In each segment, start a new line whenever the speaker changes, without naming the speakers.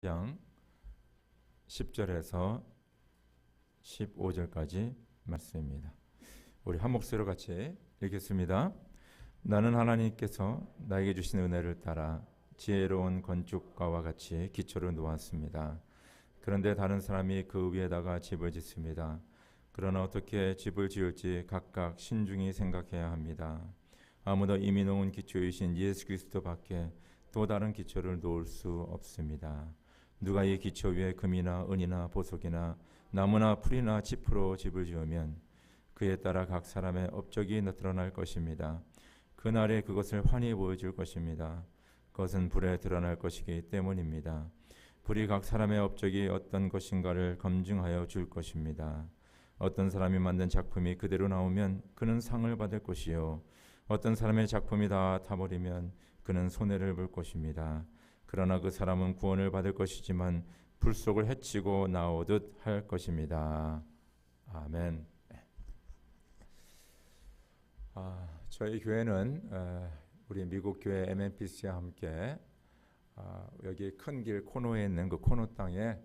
장 10절에서 15절까지 말씀입니다. 우리 한 목소리로 같이 읽겠습니다. 나는 하나님께서 나에게 주신 은혜를 따라 지혜로운 건축가와 같이 기초를 놓았습니다. 그런데 다른 사람이 그 위에다가 집을 짓습니다. 그러나 어떻게 집을 지을지 각각 신중히 생각해야 합니다. 아무도 이미 놓은 기초이신 예수 그리스도밖에 또 다른 기초를 놓을 수 없습니다. 누가 이 기초 위에 금이나 은이나 보석이나 나무나 풀이나 짚으로 집을 지으면 그에 따라 각 사람의 업적이 드러날 것입니다. 그날에 그것을 환히 보여줄 것입니다. 그것은 불에 드러날 것이기 때문입니다. 불이 각 사람의 업적이 어떤 것인가를 검증하여 줄 것입니다. 어떤 사람이 만든 작품이 그대로 나오면 그는 상을 받을 것이요, 어떤 사람의 작품이 다 타버리면 그는 손해를 볼 것입니다. 그러나 그 사람은 구원을 받을 것이지만 불 속을 헤치고 나오듯 할 것입니다. 아멘. 저희 교회는 우리 미국 교회 MNPC와 함께 여기 큰 길 코너에 있는 그 코너 땅에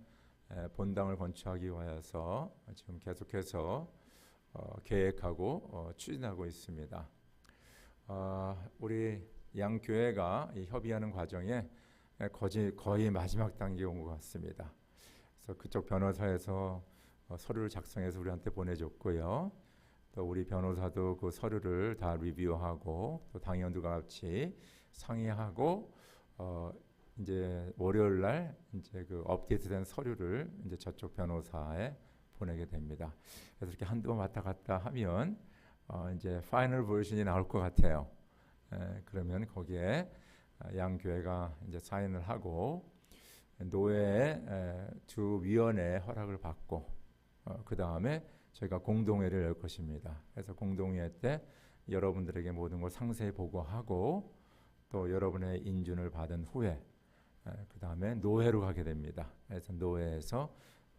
본당을 건축하기 위해서 지금 계속해서 계획하고 추진하고 있습니다. 우리 양 교회가 이 협의하는 과정에 거의 마지막 단계에 온 것 같습니다. 그래서 그쪽 변호사에서 서류를 작성해서 우리한테 보내줬고요. 또 우리 변호사도 그 서류를 다 리뷰하고 또 당의원들과 같이 상의하고 이제 월요일 날 이제 그 업데이트된 서류를 이제 저쪽 변호사에 보내게 됩니다. 그래서 이렇게 한두 번 왔다 갔다 하면 이제 파이널 버전이 나올 것 같아요. 그러면 거기에 양 교회가 이제 사인을 하고 노회 두 위원회의 허락을 받고 그 다음에 저희가 공동회를 열 것입니다. 그래서 공동회 때 여러분들에게 모든 걸 상세히 보고하고 또 여러분의 인준을 받은 후에 그 다음에 노회로 가게 됩니다. 그래서 노회에서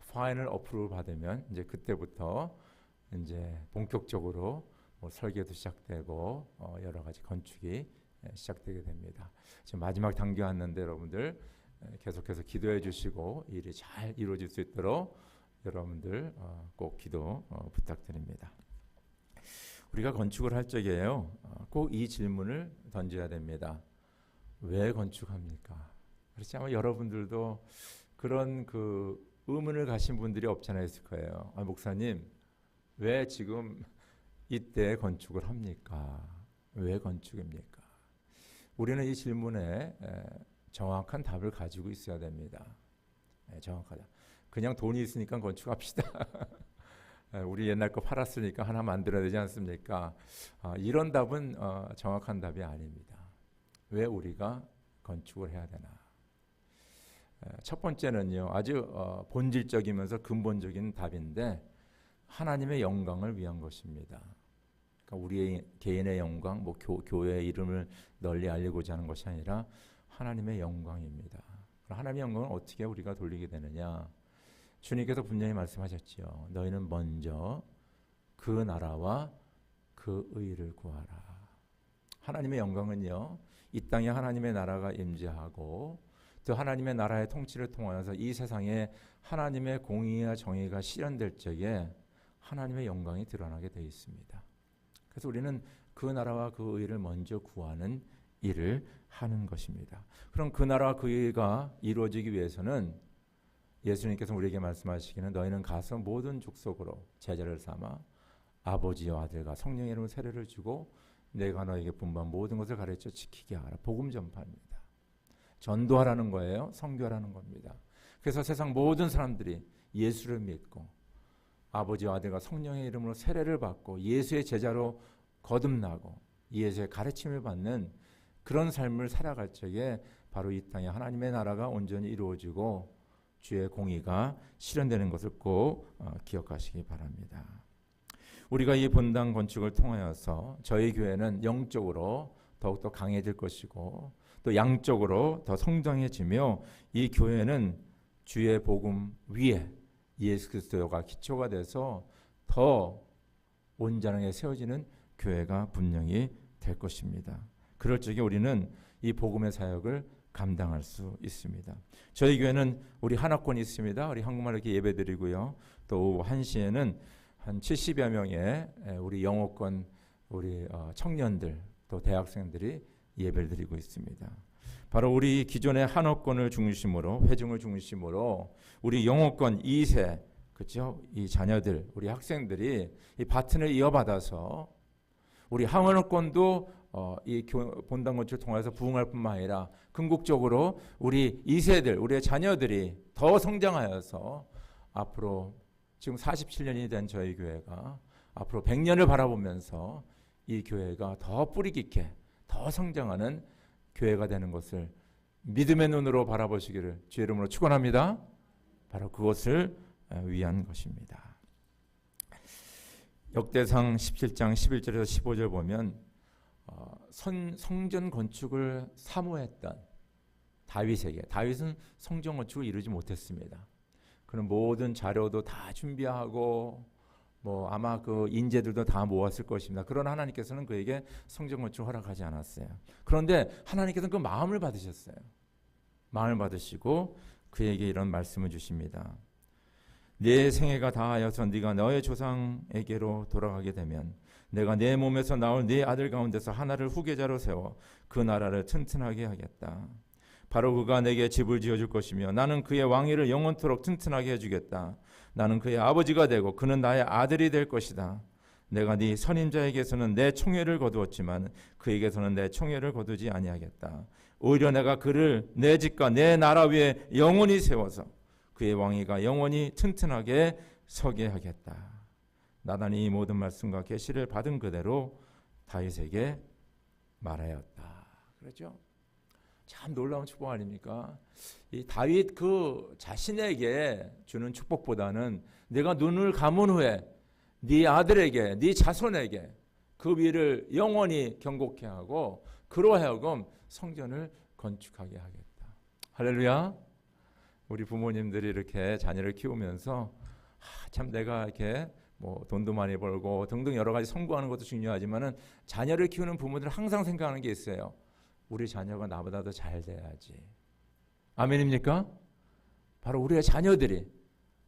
파이널 어프로를 받으면 이제 그때부터 이제 본격적으로 설계도 시작되고 여러 가지 건축이 시작되게 됩니다. 지금 마지막 단계 왔는데 여러분들 계속해서 기도해 주시고 일이 잘 이루어질 수 있도록 여러분들 꼭 기도 부탁드립니다. 우리가 건축을 할 적에요, 꼭 이 질문을 던져야 됩니다. 왜 건축합니까? 그렇지 아마 여러분들도 그런 그 의문을 가신 분들이 없지 않아 있을 거예요. 목사님, 왜 지금 이때 건축을 합니까? 왜 건축입니까? 우리는 이 질문에 정확한 답을 가지고 있어야 됩니다. 정확하다. 그냥 돈이 있으니까 건축합시다. 우리 옛날 거 팔았으니까 하나 만들어야 되지 않습니까? 이런 답은 정확한 답이 아닙니다. 왜 우리가 건축을 해야 되나? 첫 번째는요, 아주 본질적이면서 근본적인 답인데 하나님의 영광을 위한 것입니다. 그러니까 우리의 개인의 영광, 교회의 이름을 널리 알리고자 하는 것이 아니라 하나님의 영광입니다. 하나님의 영광을 어떻게 우리가 돌리게 되느냐? 주님께서 분명히 말씀하셨지요. 너희는 먼저 그 나라와 그 의를 구하라. 하나님의 영광은요, 이 땅에 하나님의 나라가 임재하고 또 하나님의 나라의 통치를 통하여서 이 세상에 하나님의 공의와 정의가 실현될 적에 하나님의 영광이 드러나게 되어 있습니다. 그래서 우리는 그 나라와 그 의를 먼저 구하는 일을 하는 것입니다. 그럼 그 나라와 그 의가 이루어지기 위해서는 예수님께서 우리에게 말씀하시기는 너희는 가서 모든 족속으로 제자를 삼아 아버지와 아들과 성령의 이름으로 세례를 주고 내가 너에게 분부한 모든 것을 가르쳐 지키게 하라. 복음 전파입니다. 전도하라는 거예요. 선교하라는 겁니다. 그래서 세상 모든 사람들이 예수를 믿고 아버지와 아들과 성령의 이름으로 세례를 받고 예수의 제자로 거듭나고 예수의 가르침을 받는 그런 삶을 살아갈 적에 바로 이 땅에 하나님의 나라가 온전히 이루어지고 주의 공의가 실현되는 것을 꼭 기억하시기 바랍니다. 우리가 이 본당 건축을 통하여서 저희 교회는 영적으로 더욱더 강해질 것이고 또 양적으로 더 성장해지며 이 교회는 주의 복음 위에 예수 그리스도가 기초가 돼서 더 온전하게 세워지는 교회가 분명히 될 것입니다. 그럴 적에 우리는 이 복음의 사역을 감당할 수 있습니다. 저희 교회는 우리 하나권이 있습니다. 우리 한국말 이렇게 예배드리고요. 또 오후 1시에는 한 70여 명의 우리 영어권 우리 청년들 또 대학생들이 예배를 드리고 있습니다. 바로 우리 기존의 한어권을 중심으로 회중을 중심으로 우리 영어권 2세 그렇죠? 이 자녀들 우리 학생들이 이 바튼을 이어받아서 우리 한어권도 이 본당 건축을 통해서 부흥할 뿐만 아니라 궁극적으로 우리 2세들 우리의 자녀들이 더 성장하여서 앞으로 지금 47년이 된 저희 교회가 앞으로 100년을 바라보면서 이 교회가 더 뿌리 깊게 더 성장하는 교회가 되는 것을 믿음의 눈으로 바라보시기를 주의 이름으로 축원합니다. 바로 그것을 위한 것입니다. 역대상 17장 11절에서 15절 보면 성전 건축을 사모했던 다윗에게 다윗은 성전 건축을 이루지 못했습니다. 그는 모든 자료도 다 준비하고 아마 그 인재들도 다 모았을 것입니다. 그러나 하나님께서는 그에게 성전 건축을 허락하지 않았어요. 그런데 하나님께서는 그 마음을 받으셨어요. 마음을 받으시고 그에게 이런 말씀을 주십니다. 내 생애가 다하여서 네가 너의 조상에게로 돌아가게 되면 내가 내 몸에서 나올 네 아들 가운데서 하나를 후계자로 세워 그 나라를 튼튼하게 하겠다. 바로 그가 내게 집을 지어줄 것이며 나는 그의 왕위를 영원토록 튼튼하게 해주겠다. 나는 그의 아버지가 되고 그는 나의 아들이 될 것이다. 내가 네 선임자에게서는 내 총애를 거두었지만 그에게서는 내 총애를 거두지 아니하겠다. 오히려 내가 그를 내 집과 내 나라 위에 영원히 세워서 그의 왕위가 영원히 튼튼하게 서게 하겠다. 나단이 이 모든 말씀과 계시를 받은 그대로 다윗에게 말하였다. 그렇죠? 참 놀라운 축복 아닙니까? 이 다윗 그 자신에게 주는 축복보다는 내가 눈을 감은 후에 네 아들에게 네 자손에게 그 위를 영원히 경고케 하고 그로 하여금 성전을 건축하게 하겠다. 할렐루야. 우리 부모님들이 이렇게 자녀를 키우면서 참 내가 이렇게 돈도 많이 벌고 등등 여러 가지 성공하는 것도 중요하지만은 자녀를 키우는 부모들은 항상 생각하는 게 있어요. 우리 자녀가 나보다 더 잘 돼야지. 아멘입니까? 바로 우리의 자녀들이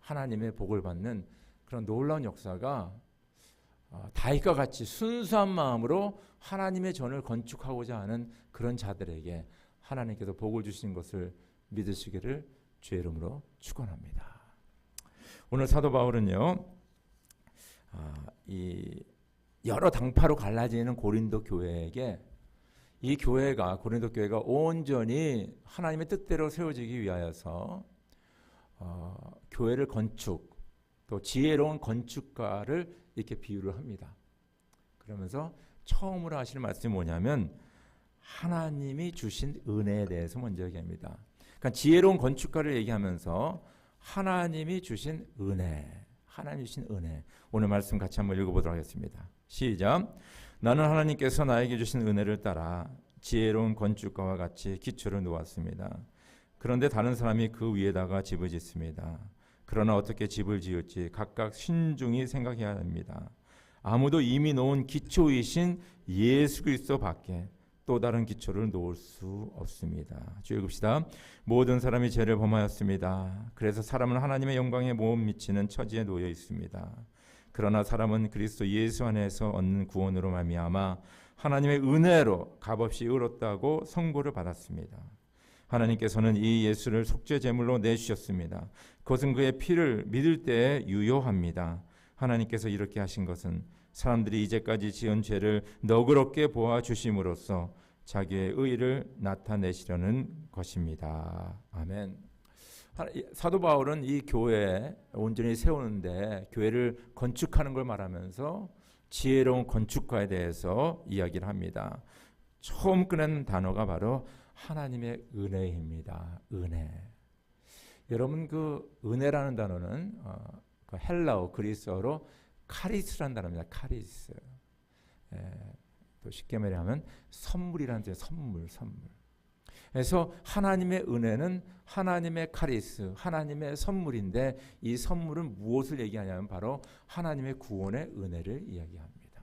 하나님의 복을 받는 그런 놀라운 역사가 다윗과 같이 순수한 마음으로 하나님의 전을 건축하고자 하는 그런 자들에게 하나님께서 복을 주신 것을 믿으시기를 주의 이름으로 축원합니다. 오늘 사도 바울은요, 이 여러 당파로 갈라지는 고린도 교회에게 이 교회가 고린도 교회가 온전히 하나님의 뜻대로 세워지기 위하여서 교회를 건축 또 지혜로운 건축가를 이렇게 비유를 합니다. 그러면서 처음으로 하시는 말씀이 뭐냐면 하나님이 주신 은혜에 대해서 먼저 얘기합니다. 그러니까 지혜로운 건축가를 얘기하면서 하나님이 주신 은혜, 하나님이 주신 은혜. 오늘 말씀 같이 한번 읽어보도록 하겠습니다. 시작. 나는 하나님께서 나에게 주신 은혜를 따라 지혜로운 건축가와 같이 기초를 놓았습니다. 그런데 다른 사람이 그 위에다가 집을 짓습니다. 그러나 어떻게 집을 지을지 각각 신중히 생각해야 합니다. 아무도 이미 놓은 기초이신 예수 그리스도 밖에 또 다른 기초를 놓을 수 없습니다. 주 읽읍시다. 모든 사람이 죄를 범하였습니다. 그래서 사람은 하나님의 영광에 못 미치는 처지에 놓여 있습니다. 그러나 사람은 그리스도 예수 안에서 얻는 구원으로 말미암아 하나님의 은혜로 값없이 의롭다고 선고를 받았습니다. 하나님께서는 이 예수를 속죄 제물로 내주셨습니다. 그것은 그의 피를 믿을 때에 유효합니다. 하나님께서 이렇게 하신 것은 사람들이 이제까지 지은 죄를 너그럽게 보아 주심으로써 자기의 의를 나타내시려는 것입니다. 아멘. 사도 바울은 이 교회 온전히 세우는데 교회를 건축하는 걸 말하면서 지혜로운 건축가에 대해서 이야기를 합니다. 처음 꺼낸 단어가 바로 하나님의 은혜입니다. 은혜. 여러분 그 은혜라는 단어는 그 헬라어 그리스어로 카리스라는 단어입니다. 카리스. 또 쉽게 말하면 선물이라는 뜻이에요. 선물. 그래서 하나님의 은혜는 하나님의 카리스, 하나님의 선물인데 이 선물은 무엇을 얘기하냐면 바로 하나님의 구원의 은혜를 이야기합니다.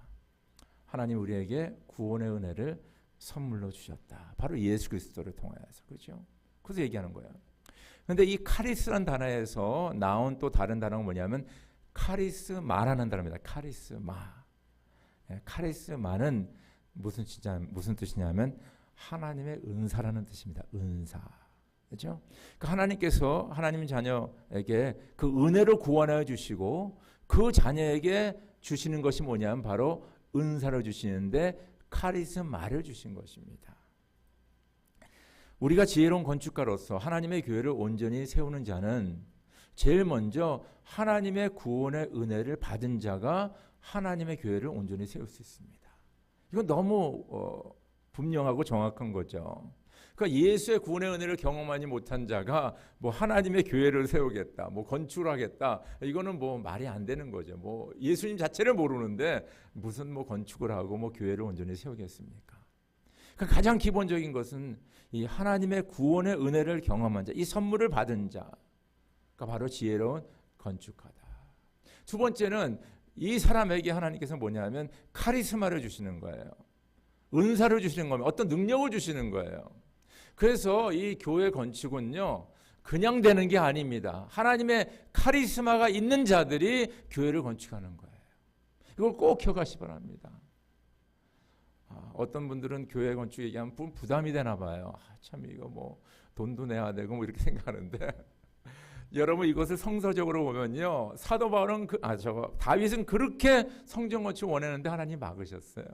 하나님 우리에게 구원의 은혜를 선물로 주셨다. 바로 예수 그리스도를 통하여서. 그렇죠? 그래서 얘기하는 거예요. 그런데 이 카리스라는 단어에서 나온 또 다른 단어가 뭐냐면 카리스마라는 단어입니다. 카리스마. 카리스마는 무슨 뜻이냐면 하나님의 은사라는 뜻입니다. 은사. 그렇죠? 그러니까 하나님께서 하나님 자녀에게 그 은혜를 구원하여 주시고 그 자녀에게 주시는 것이 뭐냐면 바로 은사를 주시는데 카리스마를 주신 것입니다. 우리가 지혜로운 건축가로서 하나님의 교회를 온전히 세우는 자는 제일 먼저 하나님의 구원의 은혜를 받은 자가 하나님의 교회를 온전히 세울 수 있습니다. 이건 너무 분명하고 정확한 거죠. 그러니까 예수의 구원의 은혜를 경험하지 못한 자가 뭐 하나님의 교회를 세우겠다, 뭐 건축을 하겠다, 이거는 뭐 말이 안 되는 거죠. 뭐 예수님 자체를 모르는데 무슨 뭐 건축을 하고 뭐 교회를 온전히 세우겠습니까? 그러니까 가장 기본적인 것은 이 하나님의 구원의 은혜를 경험한 자, 이 선물을 받은 자가 바로 지혜로운 건축가다. 두 번째는 이 사람에게 하나님께서 뭐냐면 카리스마를 주시는 거예요. 은사를 주시는 겁니다. 어떤 능력을 주시는 거예요. 그래서 이 교회 건축은요, 그냥 되는 게 아닙니다. 하나님의 카리스마가 있는 자들이 교회를 건축하는 거예요. 이걸 꼭 기억하시 바랍니다. 어떤 분들은 교회 건축 얘기하면 부담이 되나 봐요. 참 이거 뭐 돈도 내야 되고 뭐 이렇게 생각하는데 여러분 이것을 성서적으로 보면요, 사도 바울은 다윗은 그렇게 성전 건축 원했는데 하나님 막으셨어요.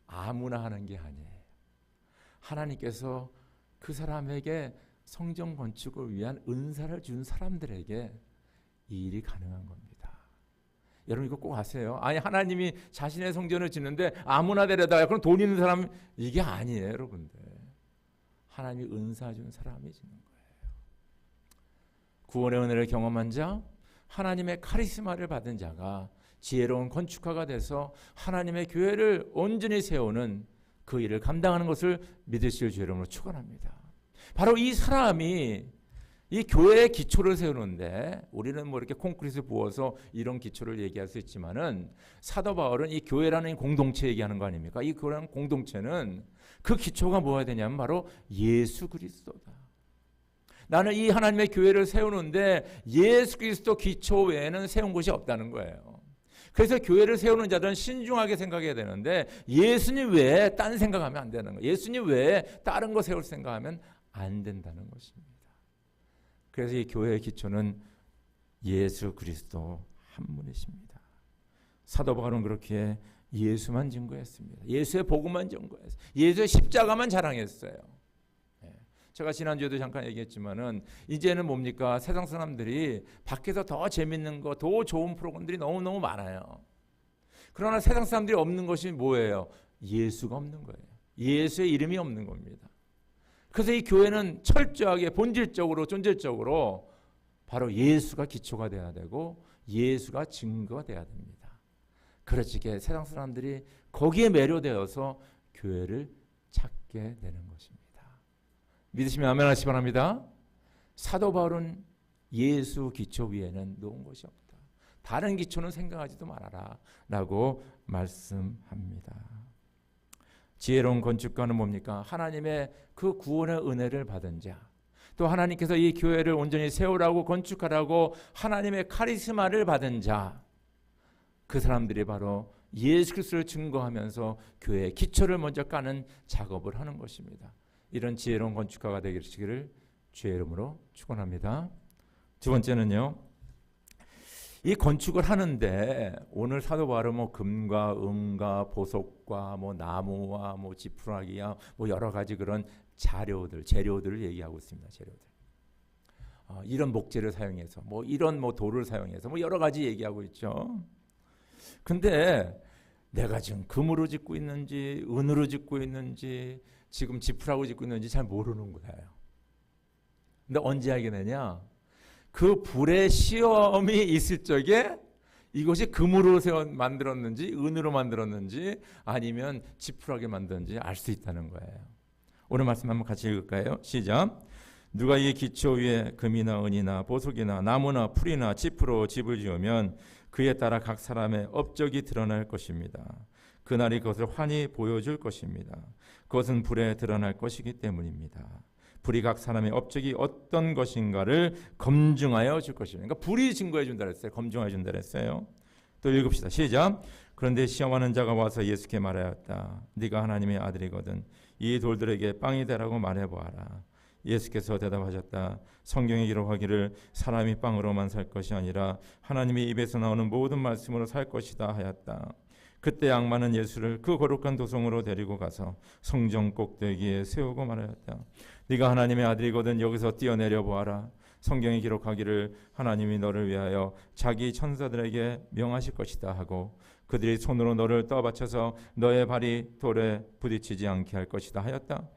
아무나 하는 게 아니에요. 하나님께서 그 사람에게 성전 건축을 위한 은사를 준 사람들에게 이 일이 가능한 겁니다. 여러분 이거 꼭 아세요. 아니 하나님이 자신의 성전을 짓는데 아무나 데려다가 그럼 돈 있는 사람, 이게 아니에요, 여러분들. 하나님이 은사 준 사람이 짓는 거예요. 구원의 은혜를 경험한 자, 하나님의 카리스마를 받은 자가 지혜로운 건축가가 돼서 하나님의 교회를 온전히 세우는 그 일을 감당하는 것을 믿으실 주 여러분으로 축원합니다. 바로 이 사람이 이 교회의 기초를 세우는데, 우리는 뭐 이렇게 콘크리트 부어서 이런 기초를 얘기할 수 있지만은 사도 바울은 이 교회라는 공동체 얘기하는 거 아닙니까? 이 교회라는 공동체는 그 기초가 뭐가 되냐면 바로 예수 그리스도다. 나는 이 하나님의 교회를 세우는데 예수 그리스도 기초 외에는 세운 곳이 없다는 거예요. 그래서 교회를 세우는 자들은 신중하게 생각해야 되는데 예수님 외에 딴 생각하면 안 되는 거예요. 예수님 외에 다른 거 세울 생각하면 안 된다는 것입니다. 그래서 이 교회의 기초는 예수 그리스도 한 분이십니다. 사도 바울은 그렇게 예수만 증거했습니다. 예수의 복음만 증거했어요. 예수의 십자가만 자랑했어요. 제가 지난주에도 잠깐 얘기했지만은 이제는 뭡니까? 세상 사람들이 밖에서 더 재밌는 거, 더 좋은 프로그램들이 너무너무 많아요. 그러나 세상 사람들이 없는 것이 뭐예요? 예수가 없는 거예요. 예수의 이름이 없는 겁니다. 그래서 이 교회는 철저하게 본질적으로 존재적으로 바로 예수가 기초가 돼야 되고 예수가 증거가 돼야 됩니다. 그렇지게 세상 사람들이 거기에 매료되어서 교회를 찾게 되는 것입니다. 믿으시면 아멘 하시기 바랍니다. 사도 바울은 예수 기초 위에는 놓은 것이 없다. 다른 기초는 생각하지도 말아라 라고 말씀합니다. 지혜로운 건축가는 뭡니까? 하나님의 그 구원의 은혜를 받은 자, 또 하나님께서 이 교회를 온전히 세우라고 건축하라고 하나님의 카리스마를 받은 자, 그 사람들이 바로 예수 그리스도를 증거하면서 교회의 기초를 먼저 까는 작업을 하는 것입니다. 이런 지혜로운 건축가가 되시기를 주의 이름으로 축원합니다. 두 번째는요, 이 건축을 하는데 오늘 사도 바울은 뭐 금과 은과 보석과 뭐 나무와 뭐 지푸라기야 뭐 여러 가지 그런 재료들을 얘기하고 있습니다. 재료들. 이런 목재를 사용해서 뭐 이런 뭐 돌을 사용해서 뭐 여러 가지 얘기하고 있죠. 근데 내가 지금 금으로 짓고 있는지 은으로 짓고 있는지 지금 지푸라고 짓고 있는지 잘 모르는 거예요. 근데 언제 알게 되냐? 그 불의 시험이 있을 적에 이것이 금으로 만들었는지 은으로 만들었는지 아니면 지푸라기 만들었는지 알 수 있다는 거예요. 오늘 말씀 한번 같이 읽을까요? 시작. 누가 이 기초 위에 금이나 은이나 보석이나 나무나 풀이나 짚으로 집을 지으면 그에 따라 각 사람의 업적이 드러날 것입니다. 그날이 그것을 환히 보여줄 것입니다. 그것은 불에 드러날 것이기 때문입니다. 불이 각 사람의 업적이 어떤 것인가를 검증하여 줄 것입니다. 그러니까 불이 증거해 준다 그랬어요. 검증해 준다 그랬어요. 또 읽읍시다. 시작. 그런데 시험하는 자가 와서 예수께 말하였다. 네가 하나님의 아들이거든 이 돌들에게 빵이 되라고 말해보아라. 예수께서 대답하셨다. 성경에 기록하기를 사람이 빵으로만 살 것이 아니라 하나님의 입에서 나오는 모든 말씀으로 살 것이다 하였다. 그때 악마는 예수를 그 거룩한 도성으로 데리고 가서 성전 꼭대기에 세우고 말하였다. 네가 하나님의 아들이거든 여기서 뛰어내려 보아라. 성경에 기록하기를 하나님이 너를 위하여 자기 천사들에게 명하실 것이다 하고 그들이 손으로 너를 떠받쳐서 너의 발이 돌에 부딪히지 않게 할 것이다 하였다.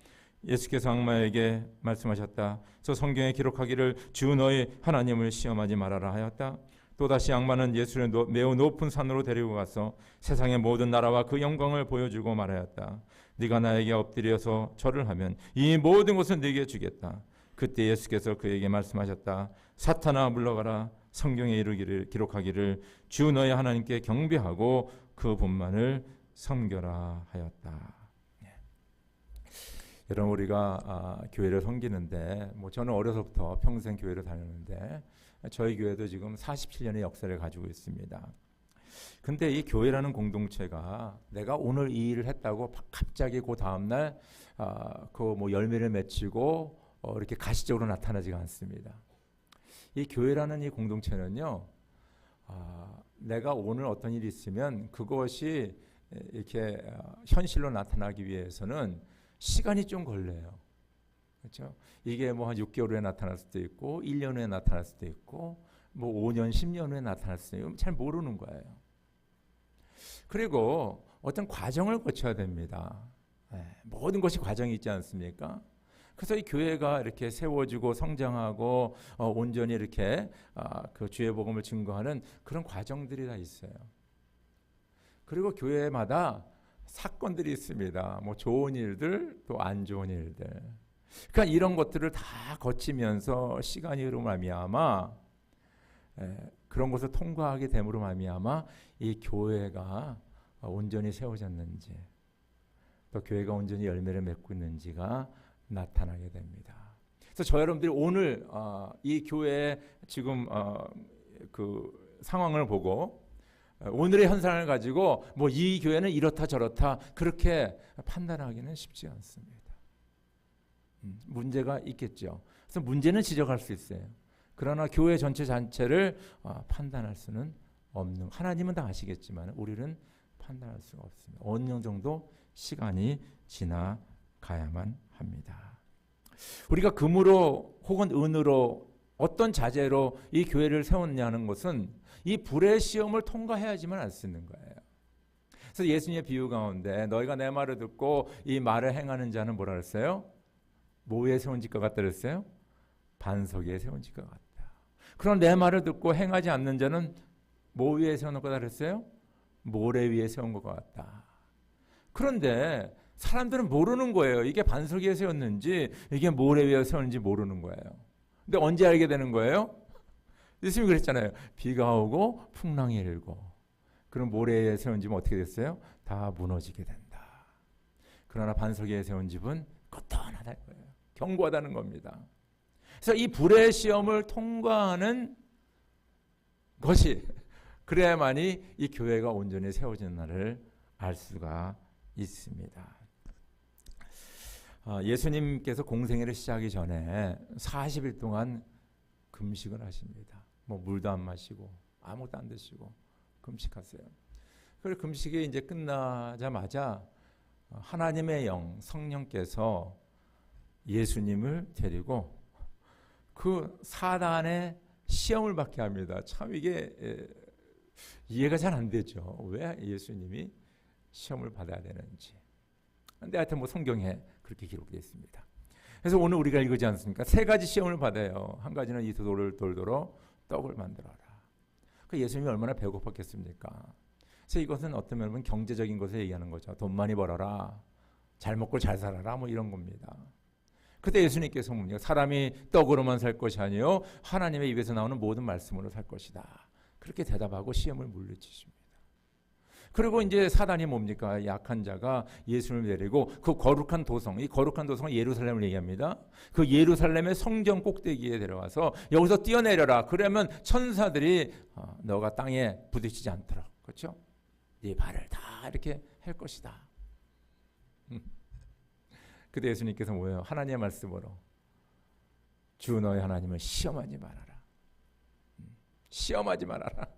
예수께서 악마에게 말씀하셨다. 저 성경에 기록하기를 주 너희 하나님을 시험하지 말아라 하였다. 또다시 악마는 예수를 매우 높은 산으로 데리고 가서 세상의 모든 나라와 그 영광을 보여주고 말하였다. 네가 나에게 엎드려서 절을 하면 이 모든 것을 네게 주겠다. 그때 예수께서 그에게 말씀하셨다. 사탄아 물러가라. 성경에 이르기를 기록하기를 주 너희 하나님께 경배하고 그 분만을 섬겨라 하였다. 여러분 우리가 교회를 섬기는데 저는 어려서부터 평생 교회를 다녔는데 저희 교회도 지금 47년의 역사를 가지고 있습니다. 근데 이 교회라는 공동체가 내가 오늘 이 일을 했다고 갑자기 그 다음날 그 열매를 맺히고 이렇게 가시적으로 나타나지가 않습니다. 이 교회라는 이 공동체는요, 내가 오늘 어떤 일이 있으면 그것이 이렇게 현실로 나타나기 위해서는 시간이 좀 걸려요. 그렇죠? 이게 한 6개월 후에 나타날 수도 있고 1년 후에 나타날 수도 있고 5년, 10년 후에 나타날 수도 있고 잘 모르는 거예요. 그리고 어떤 과정을 거쳐야 됩니다. 모든 것이 과정이 있지 않습니까? 그래서 이 교회가 이렇게 세워지고 성장하고 온전히 이렇게 그 주의 복음을 증거하는 그런 과정들이 다 있어요. 그리고 교회마다 사건들이 있습니다. 좋은 일들 또 안 좋은 일들. 그러니까 이런 것들을 다 거치면서 시간이 흐름으로 말미암아 그런 것을 통과하게 됨으로 말미암아 이 교회가 온전히 세워졌는지 또 교회가 온전히 열매를 맺고 있는지가 나타나게 됩니다. 그래서 저 여러분들이 오늘 이 교회의 지금 그 상황을 보고 오늘의 현상을 가지고 이 교회는 이렇다 저렇다 그렇게 판단하기는 쉽지 않습니다. 문제가 있겠죠. 그래서 문제는 지적할 수 있어요. 그러나 교회 전체 자체를 판단할 수는 없는, 하나님은 다 아시겠지만 우리는 판단할 수가 없습니다. 어느 정도 시간이 지나가야만 합니다. 우리가 금으로 혹은 은으로 어떤 자재로 이 교회를 세웠냐는 것은 이 불의 시험을 통과해야지만 알 수 있는 거예요. 그래서 예수님의 비유 가운데 너희가 내 말을 듣고 이 말을 행하는 자는 뭐라 그랬어요? 뭐 위에 세운 집과 같다 그랬어요? 반석 위에 세운 집과 같다. 그럼 내 말을 듣고 행하지 않는 자는 뭐 위에 세워놓은 거다 그랬어요? 모래 위에 세운 것 같다. 그런데 사람들은 모르는 거예요. 이게 반석 위에 세웠는지 이게 모래 위에 세웠는지 모르는 거예요. 근데 언제 알게 되는 거예요? 예수님이 그랬잖아요. 비가 오고 풍랑이 일고 그럼 모래 위에 세운 집은 어떻게 됐어요? 다 무너지게 된다. 그러나 반석 위에 세운 집은 거뜬하다는 거예요. 견고하다는 겁니다. 그래서 이 불의 시험을 통과하는 것이 그래야만이 이 교회가 온전히 세워지는 날을 알 수가 있습니다. 예수님께서 공생애를 시작하기 전에 40일 동안 금식을 하십니다. 물도 안 마시고 아무것도 안 드시고 금식하세요. 그리고 금식이 이제 끝나자마자 하나님의 영 성령께서 예수님을 데리고 그 사단의 시험을 받게 합니다. 참 이게 이해가 잘 안 되죠. 왜 예수님이 시험을 받아야 되는지. 근데 하여튼 성경에 그렇게 기록되어 있습니다. 그래서 오늘 우리가 읽지 않습니까? 3가지 시험을 받아요. 한 가지는 이 돌을 돌도록 떡을 만들어라. 그 예수님이 얼마나 배고팠겠습니까? 그래서 이것은 어떤 면은 경제적인 것을 얘기하는 거죠. 돈 많이 벌어라. 잘 먹고 잘 살아라. 이런 겁니다. 그때 예수님께서 뭡니까? 사람이 떡으로만 살 것이 아니요 하나님의 입에서 나오는 모든 말씀으로 살 것이다. 그렇게 대답하고 시험을 물리치십니다. 그리고 이제 사단이 뭡니까? 약한 자가 예수를 내리고 그 거룩한 도성, 이 거룩한 도성은 예루살렘을 얘기합니다. 그 예루살렘의 성전 꼭대기에 데려와서 여기서 뛰어내려라. 그러면 천사들이 너가 땅에 부딪히지 않도록, 그렇죠? 네 발을 다 이렇게 할 것이다. 그때 예수님께서 뭐예요? 하나님의 말씀으로 주 너의 하나님을 시험하지 말아라. 시험하지 말아라.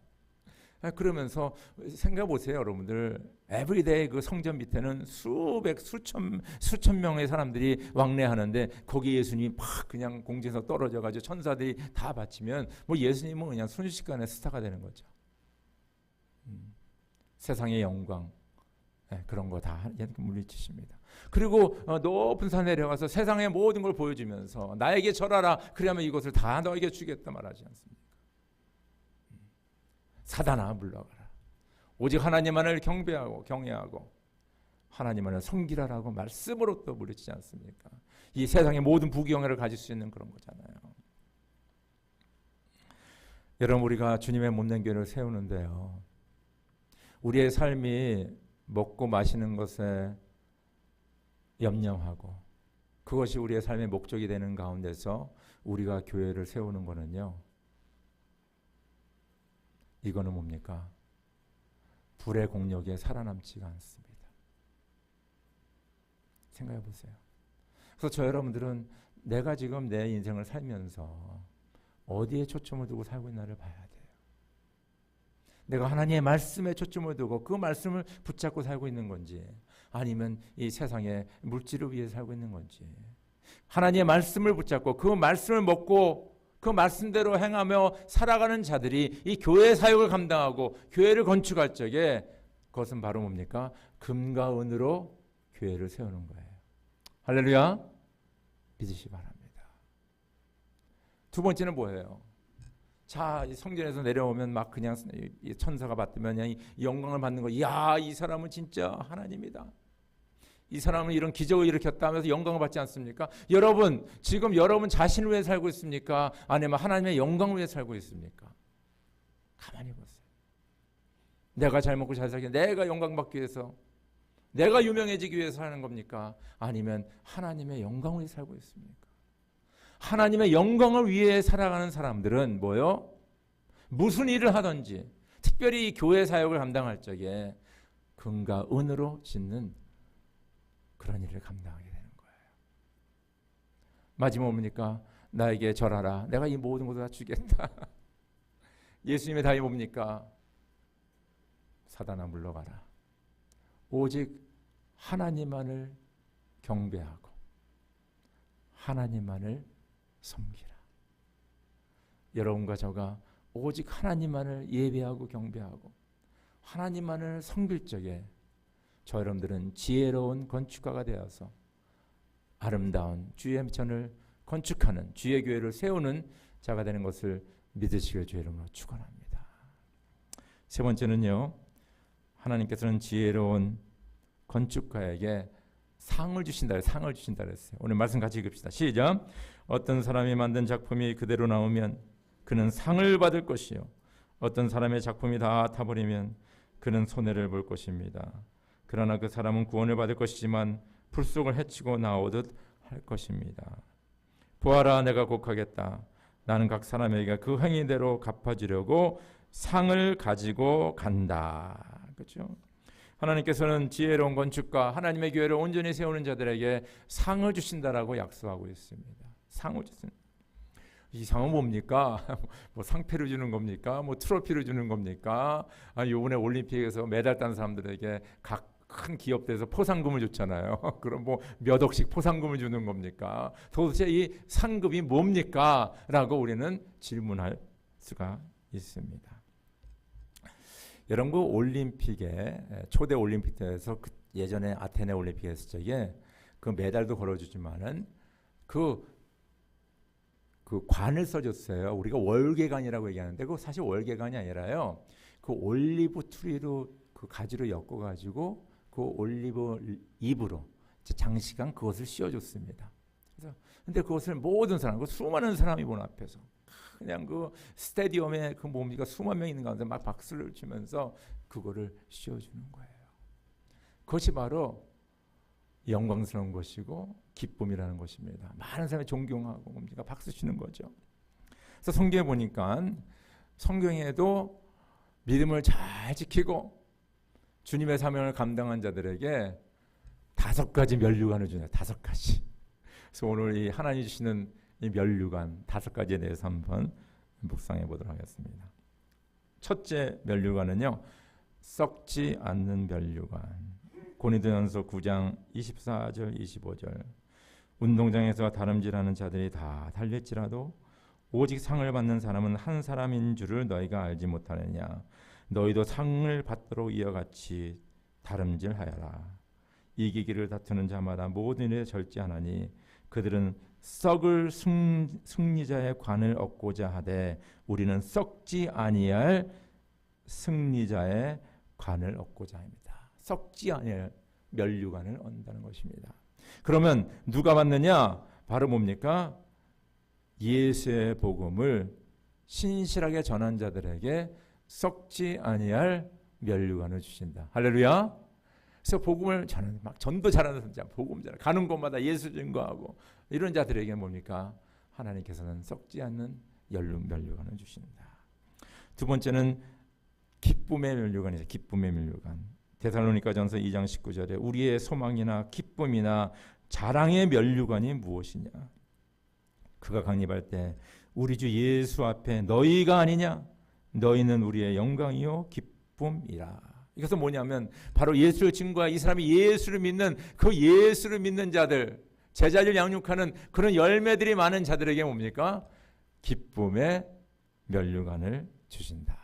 그러면서 생각해 보세요, 여러분들. 에브리데이 그 성전 밑에는 수천 명의 사람들이 왕래하는데 거기 예수님이 막 그냥 공중에서 떨어져 가지고 천사들이 다 바치면 뭐 예수님은 그냥 순식간에 스타가 되는 거죠. 세상의 영광, 그런 거 다 물리치십니다. 그리고 높은 산에 내려가서 세상의 모든 걸 보여주면서 나에게 절하라. 그러면 이것을 다 너에게 주겠다 말하지 않습니까? 사단아 물러가라. 오직 하나님만을 경배하고 경외하고 하나님만을 섬기라라고 말씀으로 또 물리치지 않습니까? 이 세상의 모든 부귀영예를 가질 수 있는 그런 거잖아요. 여러분, 우리가 주님의 몸된 교회를 세우는데요, 우리의 삶이 먹고 마시는 것에 염려하고 그것이 우리의 삶의 목적이 되는 가운데서 우리가 교회를 세우는 거는요, 이거는 뭡니까? 불의 공력에 살아남지가 않습니다. 생각해 보세요. 그래서 저 여러분들은 내가 지금 내 인생을 살면서 어디에 초점을 두고 살고 있나를 봐야 돼요. 내가 하나님의 말씀에 초점을 두고 그 말씀을 붙잡고 살고 있는 건지, 아니면 이 세상의 물질을 위해 살고 있는 건지, 하나님의 말씀을 붙잡고 그 말씀을 먹고 그 말씀대로 행하며 살아가는 자들이 이 교회 사역을 감당하고 교회를 건축할 적에 그것은 바로 뭡니까? 금과 은으로 교회를 세우는 거예요. 할렐루야. 믿으시기 바랍니다. 두 번째는 뭐예요? 자, 성전에서 내려오면 막 그냥 천사가 받으면 그냥 이 영광을 받는 거. 이야, 이 사람은 진짜 하나님이다. 이 사람은 이런 기적을 일으켰다 하면서 영광을 받지 않습니까? 여러분, 지금 여러분 자신을 위해 살고 있습니까? 아니면 하나님의 영광을 위해 살고 있습니까? 가만히 보세요. 내가 잘 먹고 잘 살기, 내가 영광 받기 위해서, 내가 유명해지기 위해서 하는 겁니까? 아니면 하나님의 영광을 위해 살고 있습니까? 하나님의 영광을 위해 살아가는 사람들은 뭐요? 무슨 일을 하든지, 특별히 교회 사역을 감당할 적에 금과 은으로 짓는 그런 일을 감당하게 되는 거예요. 마지막 뭡니까? 나에게 절하라. 내가 이 모든 것을 다 주겠다. 예수님의 답이 뭡니까? 사단아 물러가라. 오직 하나님만을 경배하고 하나님만을 섬기라. 여러분과 저가 오직 하나님만을 예배하고 경배하고 하나님만을 섬길 적에 저 여러분들은 지혜로운 건축가가 되어서 아름다운 주의 전을 건축하는 주의 교회를 세우는 자가 되는 것을 믿으시길 주의 이름으로 축원합니다. 세 번째는요, 하나님께서는 지혜로운 건축가에게 상을 주신다. 상을 주신다 그랬어요. 오늘 말씀 같이 읽읍시다. 시작. 어떤 사람이 만든 작품이 그대로 나오면 그는 상을 받을 것이요, 어떤 사람의 작품이 다 타버리면 그는 손해를 볼 것입니다. 그러나 그 사람은 구원을 받을 것이지만 불속을 해치고 나오듯 할 것입니다. 보아라, 내가 곡하겠다. 나는 각 사람에게 그 행위대로 갚아주려고 상을 가지고 간다. 그렇죠? 하나님께서는 지혜로운 건축가, 하나님의 교회를 온전히 세우는 자들에게 상을 주신다라고 약속하고 있습니다. 상을 주신. 이 상은 뭡니까? 뭐 상패를 주는 겁니까? 뭐 트로피를 주는 겁니까? 아니, 이번에 올림픽에서 메달 딴 사람들에게 각 큰 기업들에서 포상금을 줬잖아요. 그럼 뭐 몇 억씩 포상금을 주는 겁니까? 도대체 이 상급이 뭡니까? 라고 우리는 질문할 수가 있습니다. 여러분, 그 올림픽에 초대 올림픽 때에서 그 예전에 아테네 올림픽 했을 적에 그 메달도 걸어주지만은 그 관을 써줬어요. 우리가 월계관이라고 얘기하는데 그거 사실 월계관이 아니라요, 그 올리브 트리로 그 가지로 엮어가지고 그 올리브 잎으로 장식한 그것을 씌워줬습니다. 그래서 근데 그것을 모든 사람, 그 수많은 사람이 보는 앞에서 그냥 그 스타디움에 그 뭡니까 수만 명 있는 가운데 막 박수를 치면서 그거를 씌워주는 거예요. 그것이 바로 영광스러운 것이고 기쁨이라는 것입니다. 많은 사람이 존경하고 뭡니까? 박수 치는 거죠. 그래서 성경에 보니까 성경에도 믿음을 잘 지키고 주님의 사명을 감당한 자들에게 5가지 면류관을 주네요. 5가지. 그래서 오늘 이 하나님 주시는 이 면류관 5가지에 대해서 한번 묵상해 보도록 하겠습니다. 첫째 면류관은요, 썩지 않는 면류관. 고린도전서 9장 24절 25절. 운동장에서 다름질하는 자들이 다 달릴지라도 오직 상을 받는 사람은 한 사람인 줄을 너희가 알지 못하느냐. 너희도 상을 받도록 이와 같이 다름질하여라. 이기기를 다투는 자마다 모든 일에 절제하나니 그들은 썩을 승리자의 관을 얻고자 하되 우리는 썩지 아니할 승리자의 관을 얻고자 합니다. 썩지 아니할 면류관을 얻는다는 것입니다. 그러면 누가 받느냐? 바로 뭡니까? 예수의 복음을 신실하게 전한 자들에게 썩지 아니할 면류관을 주신다. 할렐루야. 그래서 복음을 전하는, 막 전도 잘하는 자, 복음 잘 가는 곳마다 예수 증거하고 이런 자들에게 뭡니까? 하나님께서는 썩지 않는 면류관을 주신다. 두 번째는 기쁨의 면류관이죠. 기쁨의 면류관. 데살로니가전서 2장 19절에 우리의 소망이나 기쁨이나 자랑의 면류관이 무엇이냐? 그가 강림할 때 우리 주 예수 앞에 너희가 아니냐? 너희는 우리의 영광이요 기쁨이라. 이것은 뭐냐면 바로 예수를 증거한 이 사람이 예수를 믿는 그 예수를 믿는 자들, 제자를 양육하는 그런 열매들이 많은 자들에게 뭡니까? 기쁨의 면류관을 주신다.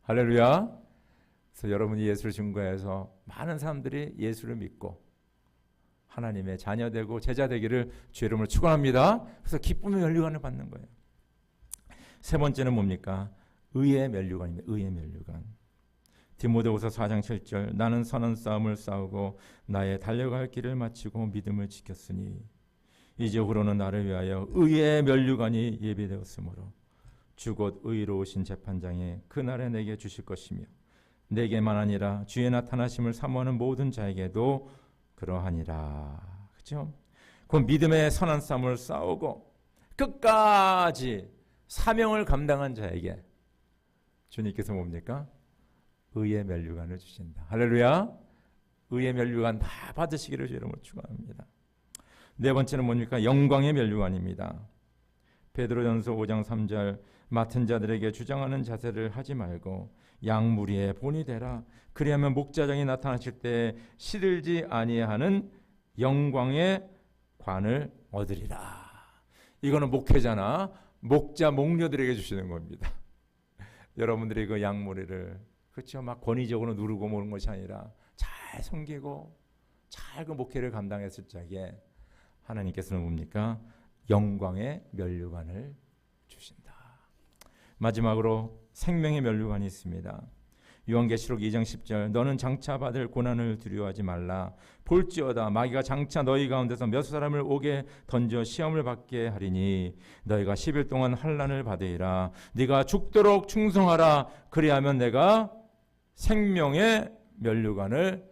할렐루야. 그래서 여러분이 예수를 증거해서 많은 사람들이 예수를 믿고 하나님의 자녀 되고 제자 되기를 주의 이름으로 축원합니다. 그래서 기쁨의 면류관을 받는 거예요. 세 번째는 뭡니까? 의의 면류관입니다. 의의 면류관. 디모데후서 4장 7절 나는 선한 싸움을 싸우고 나의 달려갈 길을 마치고 믿음을 지켰으니 이제 후로는 나를 위하여 의의 면류관이 예비되었으므로 주 곧 의로우신 재판장이 그날에 내게 주실 것이며 내게만 아니라 주의 나타나심을 사모하는 모든 자에게도 그러하니라. 그렇죠? 그 믿음의 선한 싸움을 싸우고 끝까지 사명을 감당한 자에게 주님께서 뭡니까? 의의 면류관을 주신다. 할렐루야. 의의 면류관 다 받으시기를 주의 이름으로 축원합니다. 네 번째는 뭡니까? 영광의 면류관입니다. 베드로전서 5장 3절 맡은 자들에게 주장하는 자세를 하지 말고 양무리의 본이 되라. 그리하면 목자장이 나타나실 때 시들지 아니하는 영광의 관을 얻으리라. 이거는 목회자나 목자 목녀들에게 주시는 겁니다. 여러분들이 그 양무리를 그렇죠, 막 권위적으로 누르고 모는 것이 아니라 잘 섬기고 잘 그 목회를 감당했을 적에 하나님께서는 뭡니까? 영광의 면류관을 주신다. 마지막으로 생명의 면류관이 있습니다. 요한계시록 2장 10절 너는 장차 받을 고난을 두려워하지 말라. 볼지어다 마귀가 장차 너희 가운데서 몇 사람을 오게 던져 시험을 받게 하리니 너희가 10일 동안 환난을 받으리라. 네가 죽도록 충성하라. 그리하면 내가 생명의 면류관을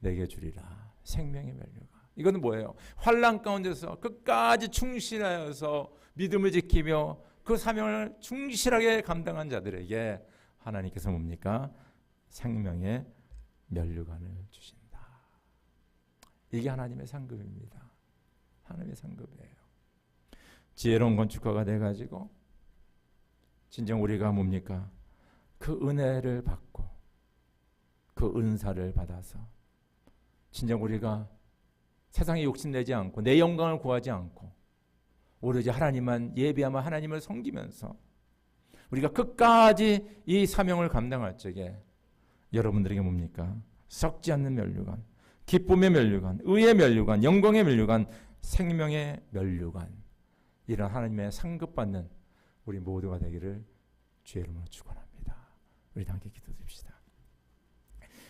내게 주리라. 생명의 면류관. 이거는 뭐예요? 환난 가운데서 끝까지 충실하여서 믿음을 지키며 그 사명을 충실하게 감당한 자들에게 하나님께서 뭡니까? 생명의 면류관을 주신다. 이게 하나님의 상급입니다. 하나님의 상급이에요. 지혜로운 건축가가 돼가지고 진정 우리가 뭡니까? 그 은혜를 받고 그 은사를 받아서 진정 우리가 세상에 욕심내지 않고 내 영광을 구하지 않고 오로지 하나님만 예비하며 하나님을 섬기면서 우리가 끝까지 이 사명을 감당할 적에 여러분들에게 뭡니까? 썩지 않는 면류관, 기쁨의 면류관, 의의 면류관, 영광의 면류관, 생명의 면류관, 이런 하나님의 상급받는 우리 모두가 되기를 주의 이름으로 축원합니다. 우리 함께 기도드립시다.